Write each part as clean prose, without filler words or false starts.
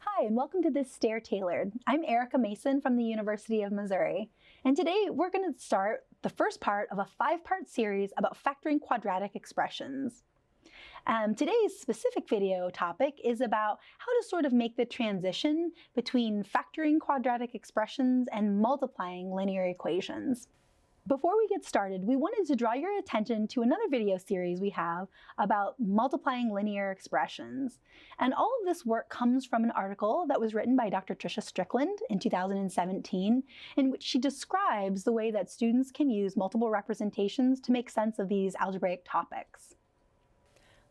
Hi, and welcome to this STAIR Tailored. I'm Erica Mason from the University of Missouri, and today we're going to start the first part of a 5-part series about factoring quadratic expressions. Today's specific video topic is about how to sort of make the transition between factoring quadratic expressions and multiplying linear equations. Before we get started, we wanted to draw your attention to another video series we have about multiplying linear expressions. And all of this work comes from an article that was written by Dr. Tricia Strickland in 2017, in which she describes the way that students can use multiple representations to make sense of these algebraic topics.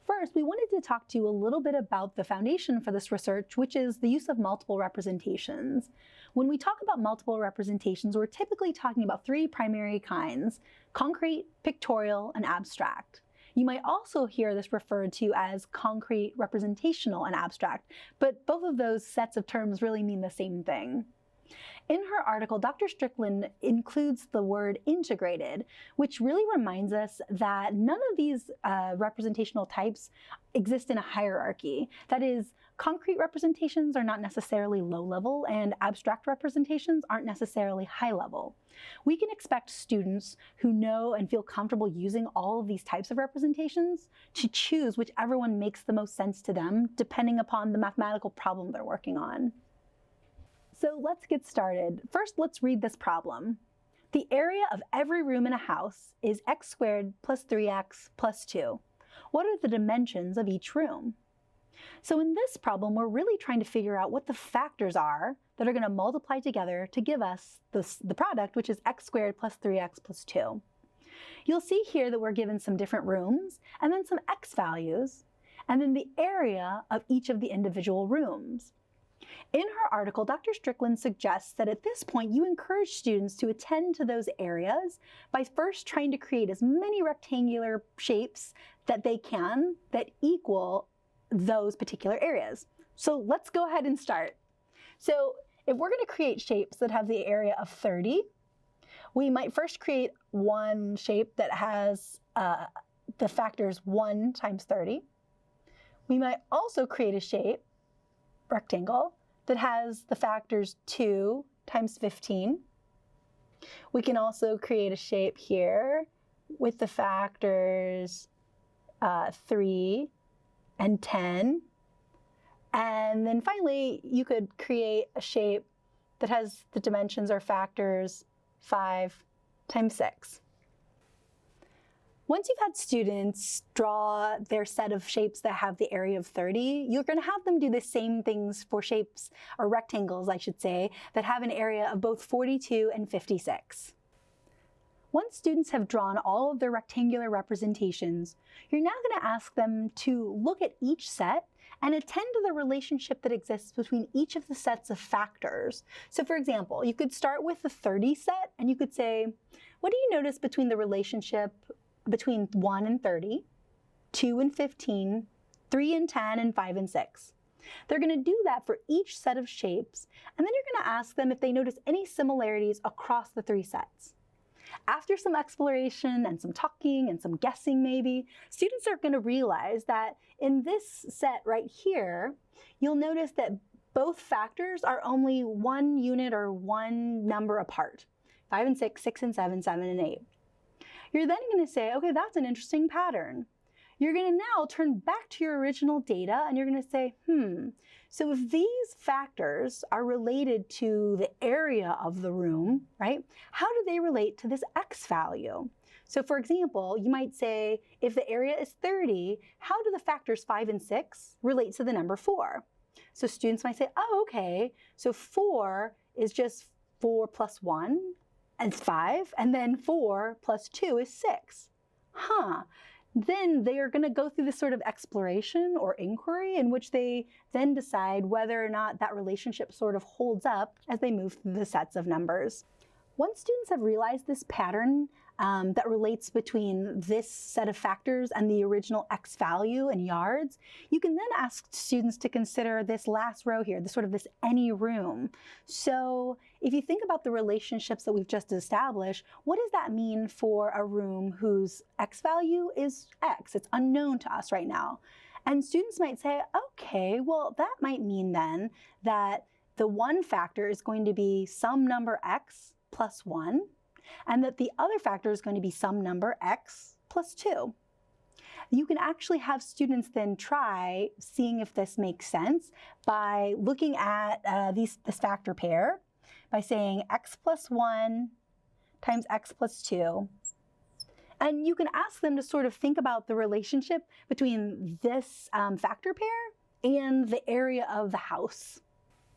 First, we wanted to talk to you a little bit about the foundation for this research, which is the use of multiple representations. When we talk about multiple representations, we're typically talking about 3 primary kinds: concrete, pictorial, and abstract. You might also hear this referred to as concrete, representational, and abstract, but both of those sets of terms really mean the same thing. In her article, Dr. Strickland includes the word integrated, which really reminds us that none of these representational types exist in a hierarchy. That is, concrete representations are not necessarily low-level, and abstract representations aren't necessarily high-level. We can expect students who know and feel comfortable using all of these types of representations to choose whichever one makes the most sense to them, depending upon the mathematical problem they're working on. So let's get started. First, let's read this problem. The area of every room in a house is x squared plus 3x plus 2. What are the dimensions of each room? So in this problem, we're really trying to figure out what the factors are that are going to multiply together to give us the product, which is x squared plus 3x plus 2. You'll see here that we're given some different rooms, and then some x values, and then the area of each of the individual rooms. In her article, Dr. Strickland suggests that at this point you encourage students to attend to those areas by first trying to create as many rectangular shapes that they can that equal those particular areas. So let's go ahead and start. So if we're going to create shapes that have the area of 30, we might first create one shape that has the factors 1 times 30. We might also create a shape, rectangle, that has the factors 2 times 15. We can also create a shape here with the factors 3 and 10. And then finally, you could create a shape that has the dimensions or factors 5 times 6. Once you've had students draw their set of shapes that have the area of 30, you're going to have them do the same things for shapes, or rectangles, I should say, that have an area of both 42 and 56. Once students have drawn all of their rectangular representations, you're now going to ask them to look at each set and attend to the relationship that exists between each of the sets of factors. So for example, you could start with the 30 set and you could say, what do you notice between the relationship between 1 and 30, 2 and 15, 3 and 10, and 5 and 6. They're going to do that for each set of shapes, and then you're going to ask them if they notice any similarities across the 3 sets. After some exploration and some talking and some guessing maybe, students are going to realize that in this set right here, you'll notice that both factors are only 1 unit or 1 number apart. 5 and 6, 6 and 7, 7 and 8. You're then going to say, okay, that's an interesting pattern. You're going to now turn back to your original data and you're going to say, so if these factors are related to the area of the room, right, how do they relate to this x value? So for example, you might say, if the area is 30, how do the factors 5 and 6 relate to the number 4? So students might say, oh, okay, so 4 is just 4 plus 1. And 5, and then 4 plus 2 is 6. Then they are going to go through this sort of exploration or inquiry in which they then decide whether or not that relationship sort of holds up as they move through the sets of numbers. Once students have realized this pattern that relates between this set of factors and the original x value in yards, you can then ask students to consider this last row here, this any room. So if you think about the relationships that we've just established, what does that mean for a room whose x value is x? It's unknown to us right now. And students might say, okay, well, that might mean then that the one factor is going to be some number x plus 1, and that the other factor is going to be some number x plus 2. You can actually have students then try seeing if this makes sense by looking at this factor pair, by saying x plus 1 times x plus 2. And you can ask them to sort of think about the relationship between this factor pair and the area of the house.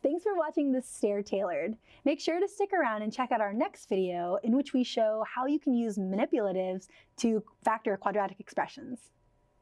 Thanks for watching this Stair Tailored. Make sure to stick around and check out our next video in which we show how you can use manipulatives to factor quadratic expressions.